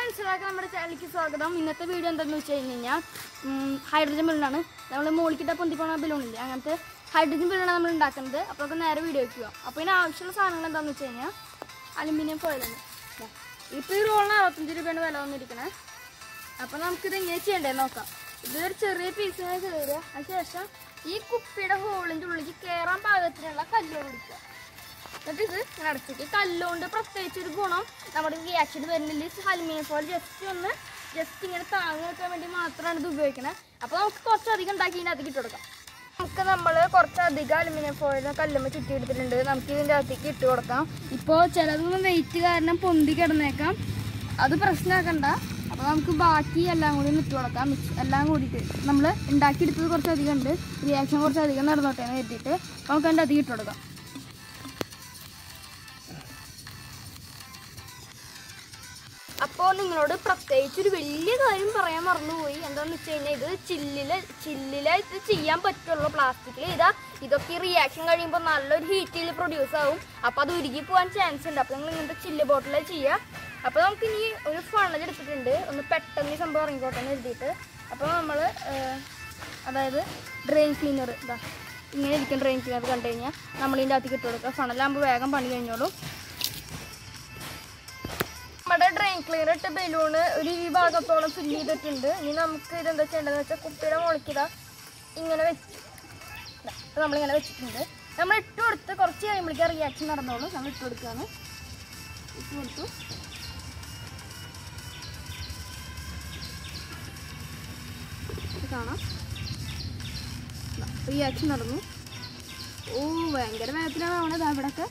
Friends, നമ്മുടെ ചാനലിലേക്ക് സ്വാഗതം. ഇന്നത്തെ വീഡിയോ എന്താണെന്ന് വെച്ച് കഴിഞ്ഞാൽ ഹൈഡ്രജൻ ബലൂണാണ്. നമ്മൾ മുകളിക്കിട്ട പൊന്തിപ്പോണ ബലൂണില്ലേ, അങ്ങനത്തെ ഹൈഡ്രജൻ ബലൂണാണ് നമ്മൾ ഉണ്ടാക്കുന്നത്. അപ്പോൾ നമുക്ക് നേരെ വീഡിയോ വയ്ക്കുക. അപ്പോൾ ഇതിന് ആവശ്യമുള്ള സാധനങ്ങൾ എന്താണെന്ന് വെച്ച് കഴിഞ്ഞാൽ അലുമിനിയം ഫോയിലാണ്. ഇപ്പോൾ ഈ റോളിന് 65 രൂപയാണ് വില വന്നിരിക്കുന്നത്. അപ്പോൾ നമുക്കിത് എങ്ങനെ ചെയ്യേണ്ടതെന്ന് നോക്കാം. ഇതൊരു ചെറിയ പീസിനെ കയറുക. അതിനുശേഷം ഈ കുപ്പിയുടെ ഹോളിൻ്റെ ഉള്ളിലേക്ക് കയറാൻ പാകത്തിനുള്ള കല്ല് കൊടുക്കുക. എന്നിട്ട് ഇത് ഇങ്ങനെ അടച്ചിട്ട് കല്ലുകൊണ്ട് പ്രത്യേകിച്ചൊരു ഗുണം നമ്മുടെ റിയാക്ഷൻ വരുന്നില്ല. അലുമിനിയം ഫോയിൽ ജസ്റ്റ് ഇങ്ങനെ താങ്ങി വെക്കാൻ വേണ്ടി മാത്രമാണ് ഇത് ഉപയോഗിക്കുന്നത്. അപ്പോൾ നമുക്ക് കുറച്ചധികം ഉണ്ടാക്കി ഇതിനകത്തേക്ക് ഇട്ട് കൊടുക്കാം. നമ്മൾ കുറച്ചധികം അലുമിനിയം ഫോയിൽ കല്ലുമ്പോൾ ചുറ്റിയെടുത്തിട്ടുണ്ട്. നമുക്ക് ഇതിൻ്റെ അകത്തേക്ക് ഇട്ട് കൊടുക്കാം. ഇപ്പോൾ ചിലതൊന്നും വെയിറ്റ് കാരണം പൊന്തി കിടന്നേക്കാം, അത് പ്രശ്നമാക്കണ്ട. അപ്പോൾ നമുക്ക് ബാക്കി എല്ലാം കൂടി ഇട്ട് കൊടുക്കാം. എല്ലാം കൂടിയിട്ട് നമ്മൾ ഉണ്ടാക്കിയെടുത്തത് കുറച്ചധികം ഉണ്ട്, റിയാക്ഷൻ കുറച്ചധികം നടന്നോട്ടെ എന്ന് കരുതിയിട്ട് നമുക്ക് അതിൻ്റെ അകത്തേക്ക് ഇട്ട് കൊടുക്കാം. അപ്പോൾ നിങ്ങളോട് പ്രത്യേകിച്ചൊരു വലിയ കാര്യം പറയാൻ മറന്നുപോയി. എന്താണെന്ന് വെച്ച് കഴിഞ്ഞാൽ ഇത് ചില്ലിലായിട്ട് ചെയ്യാൻ പറ്റുള്ളൂ. പ്ലാസ്റ്റിക്കിൽ ഇതൊക്കെ റിയാക്ഷൻ കഴിയുമ്പോൾ നല്ലൊരു ഹീറ്റിൽ പ്രൊഡ്യൂസ് ആവും. അപ്പോൾ അത് ഉരുകി പോകാൻ ചാൻസ് ഉണ്ട്. അപ്പോൾ നിങ്ങൾ ഇങ്ങനത്തെ ചില്ല് ബോട്ടിൽ ചെയ്യുക. അപ്പോൾ നമുക്ക് ഇനി ഒരു ഫണൽ എടുത്തിട്ടുണ്ട്, ഒന്ന് പെട്ടെന്ന് ഈ സംഭവം ഇറങ്ങിക്കോട്ടെ എന്ന് എഴുതിയിട്ട്. അപ്പോൾ നമ്മൾ അതായത് ഡ്രെയിൻ ക്ലീനർ ഇങ്ങനെ ഇരിക്കും. ഡ്രെയിൻ ക്ലീനർ കണ്ടു കഴിഞ്ഞാൽ നമ്മളിതിൻ്റെ അകത്തേക്ക് ഇട്ട് കൊടുക്കുക. ഫണലാകുമ്പോൾ വേഗം പണി കഴിഞ്ഞോളൂ. നമ്മുടെ ഡ്രെയിൻ ക്ലീനർ ഇട്ട് ബലൂണ് ഒരു ഈ ഭാഗത്തോളം ഫില്ല് ചെയ്തിട്ടുണ്ട്. ഇനി നമുക്ക് ഇതെന്താ ചെയ്യേണ്ടതെന്ന് വെച്ചാൽ കുപ്പിയുടെ മുകളിൽ ഇങ്ങനെ വെച്ച് നമ്മളിങ്ങനെ വെച്ചിട്ടുണ്ട്. നമ്മൾ ഇട്ട് കൊടുത്ത് കുറച്ച് കഴിയുമ്പോഴേക്കും റിയാക്ഷൻ നടന്നോളൂ. നമ്മൾ ഇട്ട് കൊടുക്കുകയാണ്. ഇട്ട് കൊടുത്തു. കാണാം, റിയാക്ഷൻ നടന്നു. ഓ, ഭയങ്കര വേഗത്തിലാണ് ആവണത് അവിടെയൊക്കെ.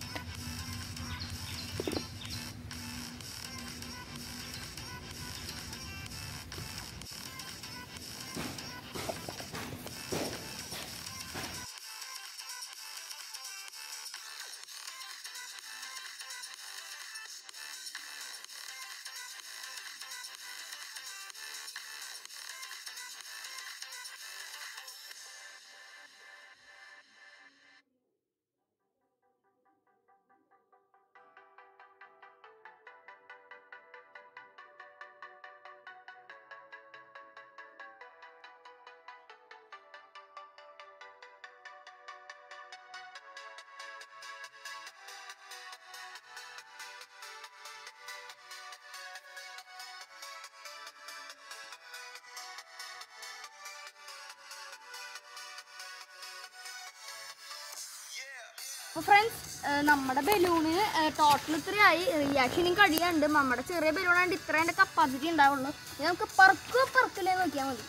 അപ്പോൾ ഫ്രണ്ട്സ്, നമ്മുടെ ബലൂണ് ടോട്ടൽ ഇത്രയായി. റിയാക്ഷനും കഴിയാണ്ട്. നമ്മുടെ ചെറിയ ബലൂണാണ്ട് ഇത്ര അതിൻ്റെ കപ്പാസിറ്റി ഉണ്ടാവുള്ളൂ. ഇനി നമുക്ക് പറക്കില്ലേ നോക്കിയാൽ മതി.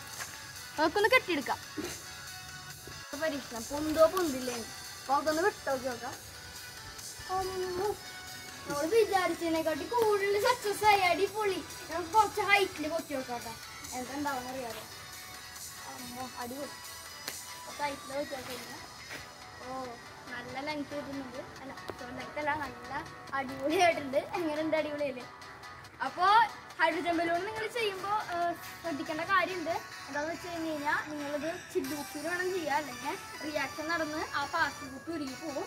അതൊക്കെ കെട്ടിയെടുക്കാം. പരീക്ഷണം പൊന്തില്ലേ അപ്പോൾ അതൊന്ന് വിട്ടോക്കി നോക്കാം. നമ്മൾ വിചാരിച്ചതിനെക്കാട്ടി കൂടുതൽ സക്സസ് ആയി. അടിപൊളി. നമുക്ക് കുറച്ച് ഹൈറ്റിൽ പൊട്ടി നോക്കാം. എന്താണ്ടാവുന്ന അറിയാമോ? അടിപൊളി. കുറച്ച് ഹൈറ്റിൽ പൊട്ടി നോക്കിക്കഴിഞ്ഞാൽ നല്ല ലെങ്ത് കിട്ടുന്നുണ്ട്. ലെങ്തല്ല, നല്ല അടിപൊളിയായിട്ടുണ്ട്. എങ്ങനെയുണ്ട്? അടിപൊളിയല്ലേ? അപ്പോൾ ഹൈഡ്രജൻ ബലൂൺ നിങ്ങൾ ചെയ്യുമ്പോൾ ശ്രദ്ധിക്കേണ്ട കാര്യമുണ്ട്. എന്താണെന്ന് വെച്ച് കഴിഞ്ഞ് കഴിഞ്ഞാൽ നിങ്ങളിത് ചില്ലുകുപ്പിയിൽ വേണം ചെയ്യുക, അല്ലെങ്കിൽ റിയാക്ഷൻ നടന്ന് ആ പ്ലാസ്റ്റിക് കുപ്പി ഉരുകി പോകും.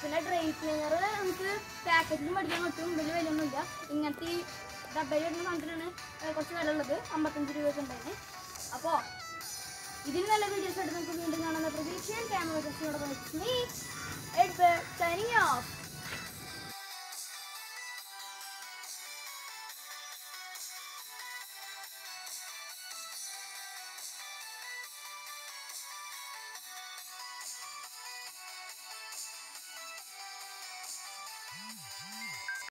പിന്നെ ഡ്രെയിൻ ക്ലീനർ നമുക്ക് പാക്കറ്റിൽ മേടിക്കാൻ പറ്റും. വലിയ വിലയൊന്നുമില്ല. ഇങ്ങനത്തെ ഈ ഡബ്ബയിൽ വരുന്ന സാധനത്തിനാണ് കുറച്ച് വില ഉള്ളത്. 55 രൂപയൊക്കെ ഉണ്ടായിരുന്നു. അപ്പോൾ ഇതിന് നല്ല വീഡിയോസ് ആയിട്ട് നമുക്ക് വീണ്ടും കാണുന്ന പ്രതീക്ഷയിൽ ക്യാമറ signing off.